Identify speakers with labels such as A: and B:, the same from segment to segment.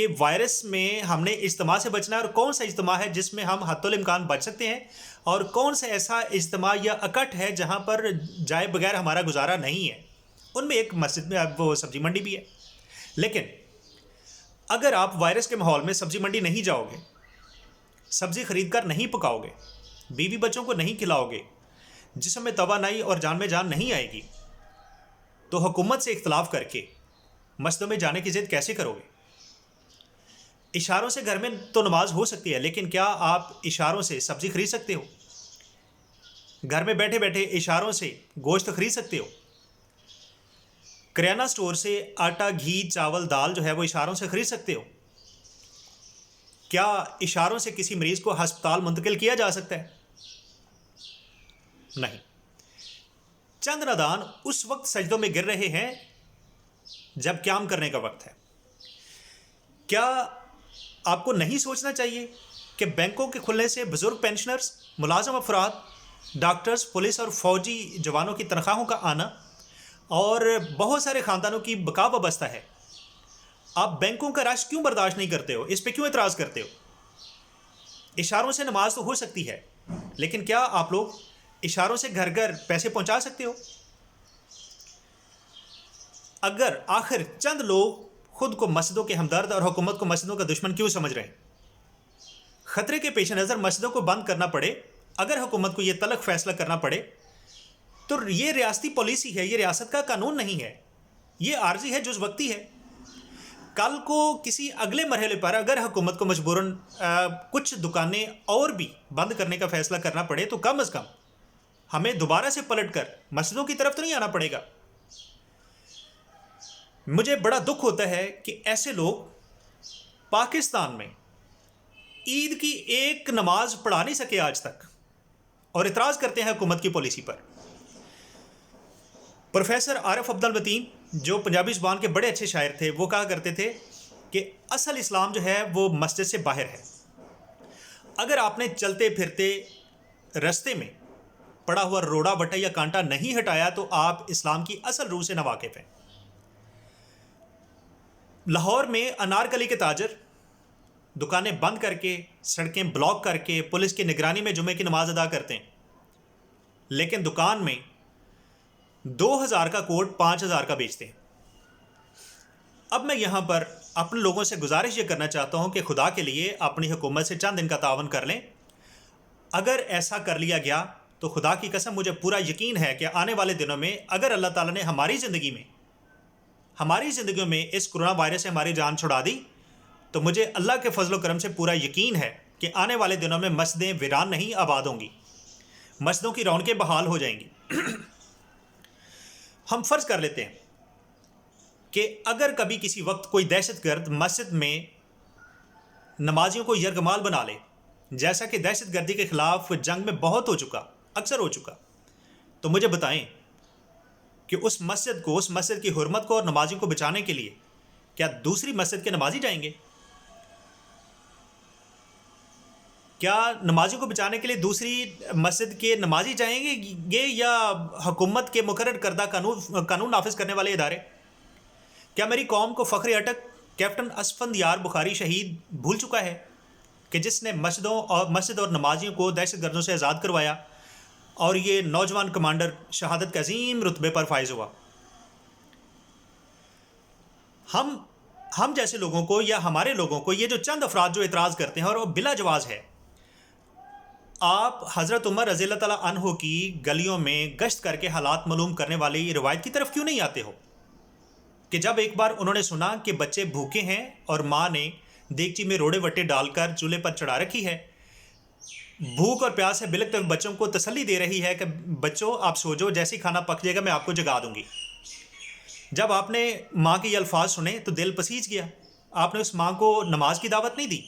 A: کہ وائرس میں ہم نے اجتماع سے بچنا ہے، اور کون سا اجتماع ہے جس میں ہم حتی الامکان بچ سکتے ہیں، اور کون سا ایسا اجتماع یا اکٹھ ہے جہاں پر جائے بغیر ہمارا گزارا نہیں ہے۔ ان میں ایک مسجد میں وہ سبزی منڈی بھی ہے۔ لیکن اگر آپ وائرس کے ماحول میں سبزی منڈی نہیں جاؤ گے، سبزی خرید کر نہیں پکاؤ گے، بیوی بچوں کو نہیں کھلاؤ گے، جسم میں توانائی اور جان میں جان نہیں آئے گی، تو حکومت سے اختلاف کر کے مسجدوں میں جانے کی ضد کیسے کرو گے؟ اشاروں سے گھر میں تو نماز ہو سکتی ہے، لیکن کیا آپ اشاروں سے سبزی خرید سکتے ہو؟ گھر میں بیٹھے بیٹھے اشاروں سے گوشت خرید سکتے ہو؟ کریانہ سٹور سے آٹا، گھی، چاول، دال جو ہے وہ اشاروں سے خرید سکتے ہو؟ کیا اشاروں سے کسی مریض کو ہسپتال منتقل کیا جا سکتا ہے؟ نہیں۔ چند نادان اس وقت سجدوں میں گر رہے ہیں جب قیام کرنے کا وقت ہے۔ کیا آپ کو نہیں سوچنا چاہیے کہ بینکوں کے کھلنے سے بزرگ پینشنرز، ملازم افراد، ڈاکٹرز، پولیس اور فوجی جوانوں کی تنخواہوں کا آنا اور بہت سارے خاندانوں کی بقا وابستہ ہے؟ آپ بینکوں کا رش کیوں برداشت نہیں کرتے ہو؟ اس پہ کیوں اعتراض کرتے ہو؟ اشاروں سے نماز تو ہو سکتی ہے، لیکن کیا آپ لوگ اشاروں سے گھر گھر پیسے پہنچا سکتے ہو؟ اگر آخر چند لوگ خود کو مسجدوں کے ہمدرد اور حکومت کو مسجدوں کا دشمن کیوں سمجھ رہے ہیں؟ خطرے کے پیش نظر مسجدوں کو بند کرنا پڑے، اگر حکومت کو یہ تلخ فیصلہ کرنا پڑے، تو یہ ریاستی پالیسی ہے، یہ ریاست کا قانون نہیں ہے، یہ عارضی ہے، جز وقتی ہے۔ کل کو کسی اگلے مرحلے پر اگر حکومت کو مجبوراً کچھ دکانیں اور بھی بند کرنے کا فیصلہ کرنا پڑے، تو کم از کم ہمیں دوبارہ سے پلٹ کر مسجدوں کی طرف تو نہیں آنا پڑے گا۔ مجھے بڑا دکھ ہوتا ہے کہ ایسے لوگ پاکستان میں عید کی ایک نماز پڑھا نہیں سکے آج تک، اور اعتراض کرتے ہیں حکومت کی پالیسی پر۔ پروفیسر عارف عبد المتین جو پنجابی زبان کے بڑے اچھے شاعر تھے، وہ کہا کرتے تھے کہ اصل اسلام جو ہے وہ مسجد سے باہر ہے۔ اگر آپ نے چلتے پھرتے رستے میں پڑا ہوا روڑا بٹا یا کانٹا نہیں ہٹایا تو آپ اسلام کی اصل روح سے ناواقف ہیں۔ لاہور میں انارکلی کے تاجر دکانیں بند کر کے، سڑکیں بلاک کر کے، پولیس کی نگرانی میں جمعے کی نماز ادا کرتے ہیں، لیکن دکان میں 2000 کا کوٹ 5000 کا بیچتے ہیں۔ اب میں یہاں پر اپنے لوگوں سے گزارش یہ کرنا چاہتا ہوں کہ خدا کے لیے اپنی حکومت سے چند دن کا تعاون کر لیں۔ اگر ایسا کر لیا گیا تو خدا کی قسم مجھے پورا یقین ہے کہ آنے والے دنوں میں اگر اللہ تعالیٰ نے ہماری زندگیوں میں اس کرونا وائرس سے ہماری جان چھڑا دی، تو مجھے اللہ کے فضل و کرم سے پورا یقین ہے کہ آنے والے دنوں میں مسجدیں ویران نہیں آباد ہوں گی، مسجدوں کی رونقیں بحال ہو جائیں گی۔ ہم فرض کر لیتے ہیں کہ اگر کبھی کسی وقت کوئی دہشت گرد مسجد میں نمازیوں کو یرغمال بنا لے، جیسا کہ دہشت گردی کے خلاف جنگ میں بہت ہو چکا، اکثر ہو چکا، تو مجھے بتائیں کہ اس مسجد کی حرمت کو اور نمازیوں کو بچانے کے لیے کیا دوسری مسجد کے نمازی جائیں گے؟ کیا نمازیوں کو بچانے کے لیے دوسری مسجد کے نمازی جائیں گے یا حکومت کے مقرر کردہ قانون نافذ کرنے والے ادارے؟ کیا میری قوم کو فخر اٹک کیپٹن اسفندیار بخاری شہید بھول چکا ہے کہ جس نے مسجد اور نمازیوں کو دہشت گردوں سے آزاد کروایا اور یہ نوجوان کمانڈر شہادت کے عظیم رتبے پر فائز ہوا؟ ہم جیسے لوگوں کو یا ہمارے لوگوں کو یہ جو چند افراد جو اعتراض کرتے ہیں اور وہ بلا جواز ہے، آپ حضرت عمر رضی اللہ تعالیٰ عنہ کی گلیوں میں گشت کر کے حالات معلوم کرنے والی روایت کی طرف کیوں نہیں آتے ہو کہ جب ایک بار انہوں نے سنا کہ بچے بھوکے ہیں اور ماں نے دیگچی میں روڑے وٹے ڈال کر چولہے پر چڑھا رکھی ہے، بھوک اور پیاس سے بلکتے ہوئے بچوں کو تسلی دے رہی ہے کہ بچوں آپ سو جاؤ، جیسے ہی کھانا پک جائے گا میں آپ کو جگا دوں گی۔ جب آپ نے ماں کے یہ الفاظ سنے تو دل پسیج گیا۔ آپ نے اس ماں کو نماز کی دعوت نہیں دی،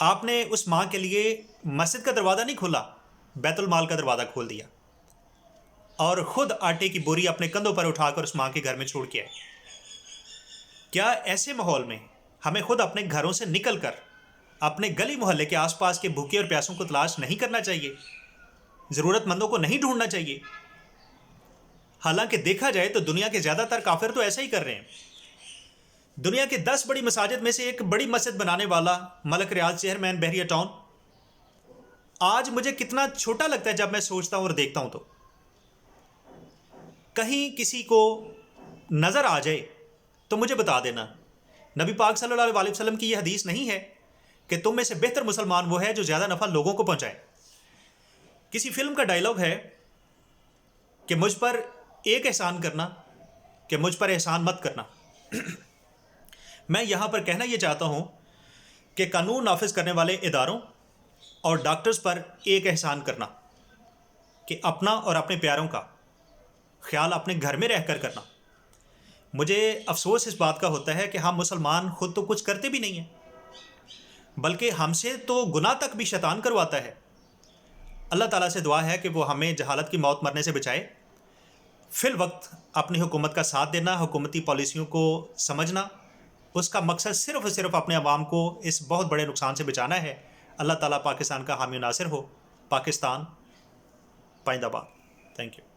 A: آپ نے اس ماں کے لیے مسجد کا دروازہ نہیں کھولا، بیت المال کا دروازہ کھول دیا اور خود آٹے کی بوری اپنے کندھوں پر اٹھا کر اس ماں کے گھر میں چھوڑ کے آئے۔ کیا ایسے ماحول میں ہمیں خود اپنے گھروں سے نکل کر اپنے گلی محلے کے آس پاس کے بھوکے اور پیاسوں کو تلاش نہیں کرنا چاہیے؟ ضرورت مندوں کو نہیں ڈھونڈنا چاہیے؟ حالانکہ دیکھا جائے تو دنیا کے زیادہ تر کافر تو ایسا ہی کر رہے ہیں۔ دنیا کے 10 بڑی مساجد میں سے ایک بڑی مسجد بنانے والا ملک ریاض چیئرمین بحریہ ٹاؤن، آج مجھے کتنا چھوٹا لگتا ہے جب میں سوچتا ہوں اور دیکھتا ہوں. تو کہیں کسی کو نظر آ جائے تو مجھے بتا دینا. نبی پاک صلی اللہ علیہ وسلم کی یہ حدیث نہیں ہے کہ تم میں سے بہتر مسلمان وہ ہے جو زیادہ نفع لوگوں کو پہنچائے؟ کسی فلم کا ڈائلاگ ہے کہ مجھ پر ایک احسان کرنا کہ مجھ پر احسان مت کرنا. میں یہاں پر کہنا یہ چاہتا ہوں کہ قانون نافذ کرنے والے اداروں اور ڈاکٹرز پر ایک احسان کرنا کہ اپنا اور اپنے پیاروں کا خیال اپنے گھر میں رہ کر کرنا. مجھے افسوس اس بات کا ہوتا ہے کہ ہم مسلمان خود تو کچھ کرتے بھی نہیں ہیں، بلکہ ہم سے تو گناہ تک بھی شیطان کرواتا ہے. اللہ تعالیٰ سے دعا ہے کہ وہ ہمیں جہالت کی موت مرنے سے بچائے. فی الوقت اپنی حکومت کا ساتھ دینا، حکومتی پالیسیوں کو سمجھنا، اس کا مقصد صرف اور صرف اپنے عوام کو اس بہت بڑے نقصان سے بچانا ہے. اللہ تعالیٰ پاکستان کا حامی و ناصر ہو. پاکستان پائندہ باد. Thank you.